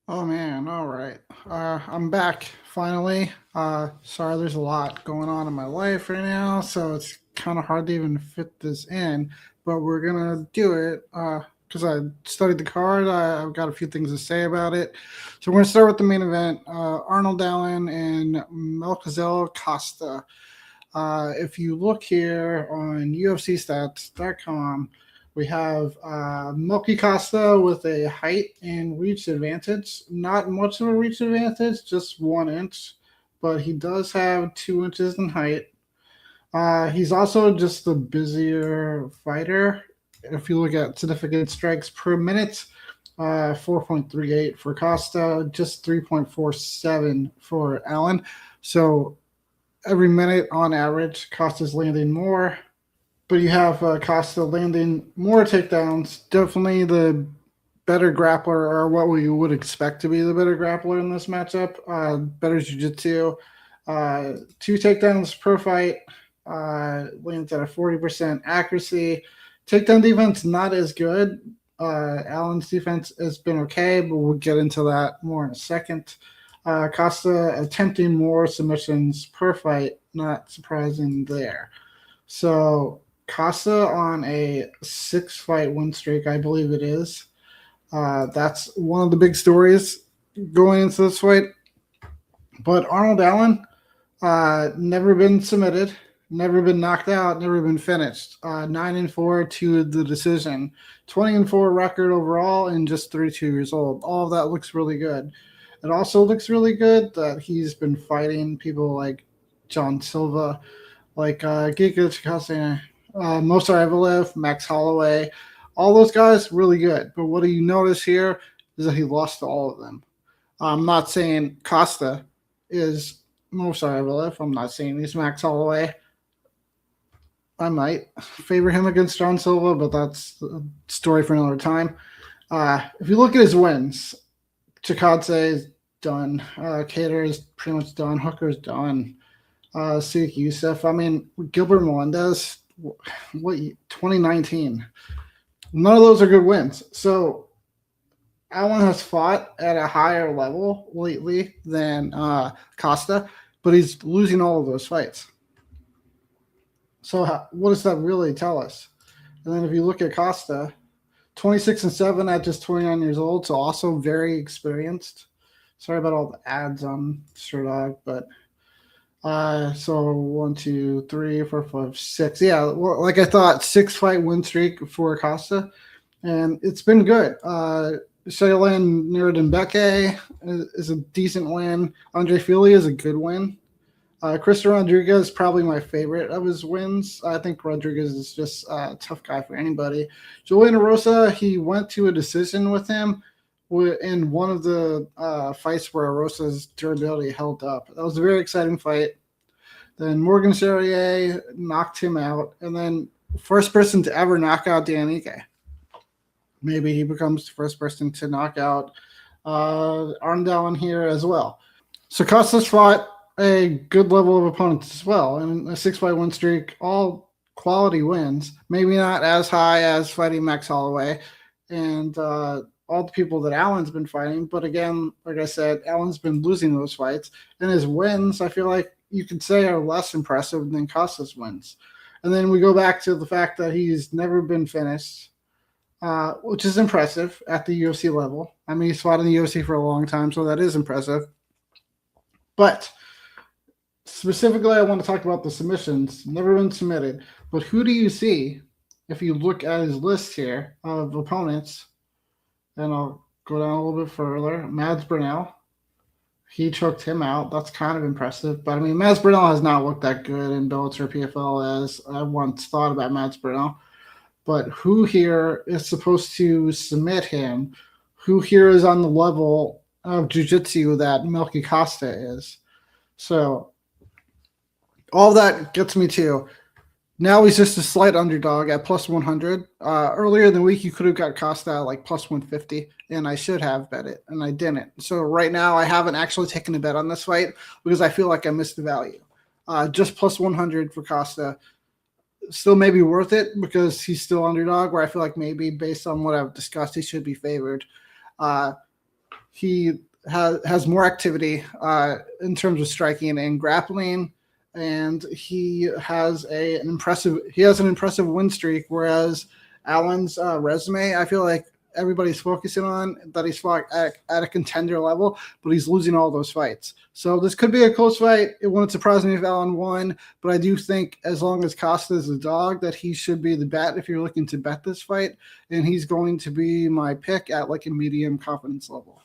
Oh man, all right. I'm back finally. Sorry, there's a lot going on in my life right now, so it's kind of hard to even fit this in. But we're gonna do it because I studied the card. I've got a few things to say about it. So we're gonna start with the main event: Arnold Allen and Melchizedek Costa. If you look here on UFCstats.com, we have Milky Costa with a height and reach advantage. Not much of a reach advantage, just 1 inch, but he does have 2 inches in height. He's also just the busier fighter. If you look at significant strikes per minute, 4.38 for Costa, just 3.47 for Allen. So every minute on average, Costa's landing more, but you have Costa landing more takedowns. Definitely the better grappler, or what we would expect to be the better grappler in this matchup. Better jiu-jitsu. Two takedowns per fight. Lands at a 40% accuracy. Takedown defense not as good. Allen's defense has been okay, but we'll get into that more in a second. Costa attempting more submissions per fight, not surprising there. So Costa on a 6 fight win streak, I believe it is. That's one of the big stories going into this fight. But Arnold Allen, never been submitted, never been knocked out, never been finished. 9-4 to the decision, 20-4 record overall, and just 32 years old. All of that looks really good. It also looks really good that he's been fighting people like John Silva, like Giga Chikase, Mosar Evelev, Max Holloway. All those guys, really good. But what do you notice here is that he lost to all of them. I'm not saying Costa is Mosar Evelev. I'm not saying he's Max Holloway. I might favor him against John Silva, but that's a story for another time. If you look at his wins, Chikadze is done. Cater is pretty much done. Hooker is done. Sadiq Youssef. I mean, Gilbert Melendez, what 2019. None of those are good wins. So Allen has fought at a higher level lately than Costa, but he's losing all of those fights. So what does that really tell us? And then if you look at Costa, 26-7 at just 29 years old, so also very experienced. Sorry about all the ads on Stradog, but so 1, 2, 3, 4, 5, 6. Yeah, well, like I thought, 6 fight win streak for Costa, and it's been good. Shaylin Nurudenbeke is a decent win. Andre Fili is a good win. Chris Rodriguez is probably my favorite of his wins. I think Rodriguez is just a tough guy for anybody. Julian Rosa, he went to a decision with him in one of the fights where Rosa's durability held up. That was a very exciting fight. Then Morgan Charrier knocked him out, and then first person to ever knock out Dan Ige. Maybe he becomes the first person to knock out Arndalen here as well. So Costas fought a good level of opponents as well, and a 6 fight win streak, all quality wins. Maybe not as high as fighting Max Holloway and all the people that Allen's been fighting, but again, like I said, Allen's been losing those fights, and his wins, I feel like you could say, are less impressive than Costas' wins. And then we go back to the fact that he's never been finished, which is impressive at the UFC level. I mean, he's fought in the UFC for a long time, so that is impressive. But specifically, I want to talk about the submissions. Never been submitted. But who do you see if you look at his list here of opponents? And I'll go down a little bit further. Mads Burnell. He choked him out. That's kind of impressive. But I mean, Mads Burnell has not looked that good in Bellator PFL as I once thought about Mads Burnell. But who here is supposed to submit him? Who here is on the level of jiu-jitsu that Milky Costa is? So all that gets me to now he's just a slight underdog at plus 100. Earlier in the week, you could have got Costa at like plus 150, and I should have bet it, and I didn't. So right now, I haven't actually taken a bet on this fight because I feel like I missed the value. Just plus 100 for Costa still may be worth it because he's still underdog, where I feel like maybe based on what I've discussed, he should be favored. he has more activity in terms of striking and grappling, and he has an impressive win streak. Whereas Allen's resume, I feel like everybody's focusing on that he's fought at a contender level, but he's losing all those fights. So this could be a close fight. It wouldn't surprise me if Allen won, but I do think as long as Costa is a dog, that he should be the bet if you're looking to bet this fight, and he's going to be my pick at like a medium confidence level.